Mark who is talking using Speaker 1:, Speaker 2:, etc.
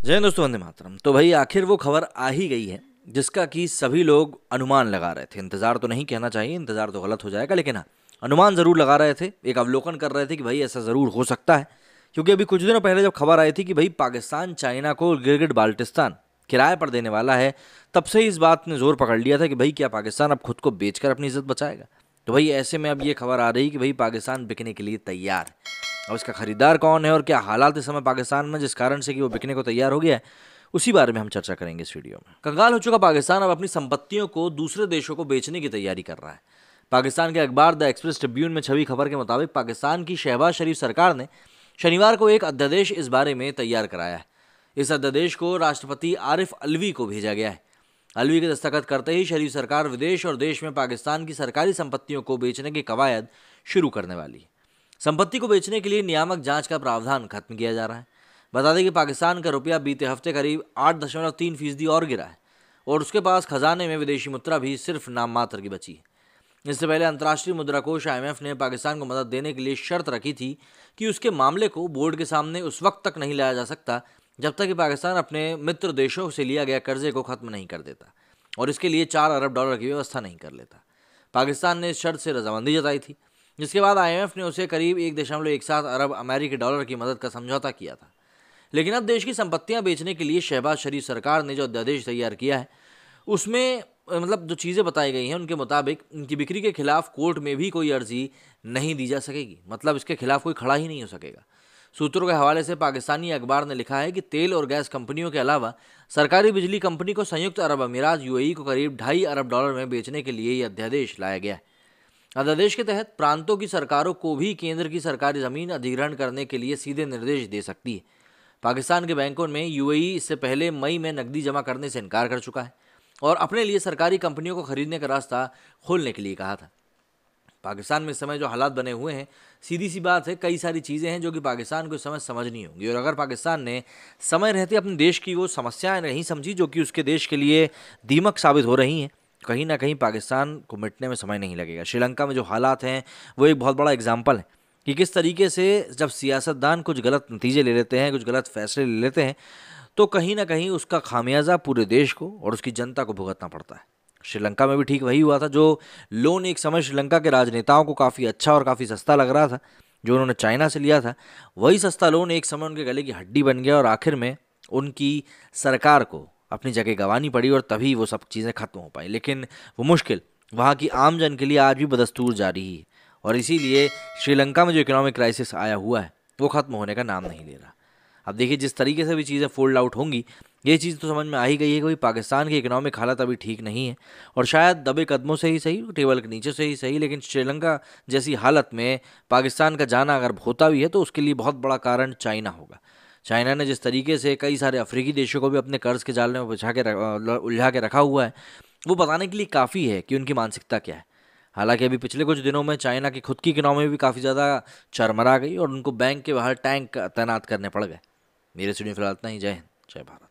Speaker 1: जय हिंद दोस्तों, वंदे मातरम। तो भाई आखिर वो खबर आ ही गई है जिसका कि सभी लोग अनुमान लगा रहे थे। इंतजार तो नहीं कहना चाहिए, इंतजार तो गलत हो जाएगा, लेकिन हाँ, अनुमान जरूर लगा रहे थे, एक अवलोकन कर रहे थे कि भाई ऐसा जरूर हो सकता है। क्योंकि अभी कुछ दिनों पहले जब खबर आई थी कि भाई पाकिस्तान चाइना को गिलगिट बाल्टिस्तान किराए पर देने वाला है, तब से ही इस बात ने जोर पकड़ लिया था कि भाई क्या पाकिस्तान अब खुद को बेचकर अपनी इज्जत बचाएगा। तो भाई ऐसे में अब ये खबर आ रही कि भाई पाकिस्तान बिकने के लिए तैयार है। अब इसका खरीदार कौन है और क्या हालात इस समय पाकिस्तान में जिस कारण से कि वो बिकने को तैयार हो गया है, उसी बारे में हम चर्चा करेंगे इस वीडियो में। कंगाल हो चुका पाकिस्तान अब अपनी संपत्तियों को दूसरे देशों को बेचने की तैयारी कर रहा है। पाकिस्तान के अखबार द एक्सप्रेस ट्रिब्यून में छवि खबर के मुताबिक पाकिस्तान की शहबाज शरीफ सरकार ने शनिवार को एक अध्यादेश इस बारे में तैयार कराया है। इस अध्यादेश को राष्ट्रपति आरिफ अलवी को भेजा गया है। अलवी के दस्तखत करते ही शरीफ सरकार विदेश और देश में पाकिस्तान की सरकारी संपत्तियों को बेचने की कवायद शुरू करने वाली है। संपत्ति को बेचने के लिए नियामक जांच का प्रावधान खत्म किया जा रहा है। बता दें कि पाकिस्तान का रुपया बीते हफ्ते करीब 8.3% और गिरा है और उसके पास खजाने में विदेशी मुद्रा भी सिर्फ नाम मात्र की बची है। इससे पहले अंतर्राष्ट्रीय मुद्रा कोष IMF ने पाकिस्तान को मदद देने के लिए शर्त रखी थी कि उसके मामले को बोर्ड के सामने उस वक्त तक नहीं लाया जा सकता जब तक कि पाकिस्तान अपने मित्र देशों से लिया गया कर्जे को खत्म नहीं कर देता और इसके लिए $4 अरब की व्यवस्था नहीं कर लेता। पाकिस्तान ने इस शर्त से रजामंदी जताई थी, जिसके बाद IMF ने उसे करीब 1.17 अरब अमेरिकी डॉलर की मदद का समझौता किया था। लेकिन अब देश की संपत्तियां बेचने के लिए शहबाज शरीफ सरकार ने जो अध्यादेश तैयार किया है उसमें मतलब जो चीज़ें बताई गई हैं उनके मुताबिक इनकी बिक्री के खिलाफ कोर्ट में भी कोई अर्जी नहीं दी जा सकेगी। मतलब इसके खिलाफ कोई खड़ा ही नहीं हो सकेगा। सूत्रों के हवाले से पाकिस्तानी अखबार ने लिखा है कि तेल और गैस कंपनियों के अलावा सरकारी बिजली कंपनी को संयुक्त अरब अमीरात UAE को करीब $2.5 अरब में बेचने के लिए यह अध्यादेश लाया गया है। अध्यादेश के तहत प्रांतों की सरकारों को भी केंद्र की सरकारी जमीन अधिग्रहण करने के लिए सीधे निर्देश दे सकती है। पाकिस्तान के बैंकों में UAE इससे पहले मई में नकदी जमा करने से इनकार कर चुका है और अपने लिए सरकारी कंपनियों को खरीदने का रास्ता खोलने के लिए कहा था। पाकिस्तान में इस समय जो हालात बने हुए हैं, सीधी सी बात है, कई सारी चीज़ें हैं जो कि पाकिस्तान को इस समय समझनी होंगी। और अगर पाकिस्तान ने समय रहते अपने देश की वो समस्याएं नहीं समझी जो कि उसके देश के लिए दीमक साबित हो रही हैं, कहीं ना कहीं पाकिस्तान को मिटने में समय नहीं लगेगा। श्रीलंका में जो हालात हैं वो एक बहुत बड़ा एग्जाम्पल है कि किस तरीके से जब सियासतदान कुछ गलत नतीजे ले लेते हैं, कुछ गलत फैसले ले लेते हैं, तो कहीं ना कहीं उसका खामियाजा पूरे देश को और उसकी जनता को भुगतना पड़ता है। श्रीलंका में भी ठीक वही हुआ था। जो लोन एक समय श्रीलंका के राजनेताओं को काफ़ी अच्छा और काफ़ी सस्ता लग रहा था, जो उन्होंने चाइना से लिया था, वही सस्ता लोन एक समय उनके गले की हड्डी बन गया और आखिर में उनकी सरकार को अपनी जगह गंवानी पड़ी और तभी वो सब चीज़ें खत्म हो पाई। लेकिन वो मुश्किल वहाँ की आम जन के लिए आज भी बदस्तूर जारी है और इसीलिए श्रीलंका में जो इकोनॉमिक क्राइसिस आया हुआ है वो खत्म होने का नाम नहीं ले रहा। अब देखिए जिस तरीके से भी चीज़ें फोल्ड आउट होंगी, ये चीज़ तो समझ में आ ही गई है कि भाई पाकिस्तान की इकोनॉमिक हालत अभी ठीक नहीं है और शायद दबे कदमों से ही सही, टेबल के नीचे से ही सही, लेकिन श्रीलंका जैसी हालत में पाकिस्तान का जाना अगर होता भी है तो उसके लिए बहुत बड़ा कारण चाइना होगा। चाइना ने जिस तरीके से कई सारे अफ्रीकी देशों को भी अपने कर्ज के जाल में उलझा के रखा हुआ है, वो बताने के लिए काफ़ी है कि उनकी मानसिकता क्या है। हालांकि अभी पिछले कुछ दिनों में चाइना की खुद की इकोनॉमी भी काफ़ी ज़्यादा चरमरा गई और उनको बैंक के बाहर टैंक तैनात करने पड़ गए। मेरे स्टूडियो फिलहाल इतना ही। जय हिंद, जय भारत।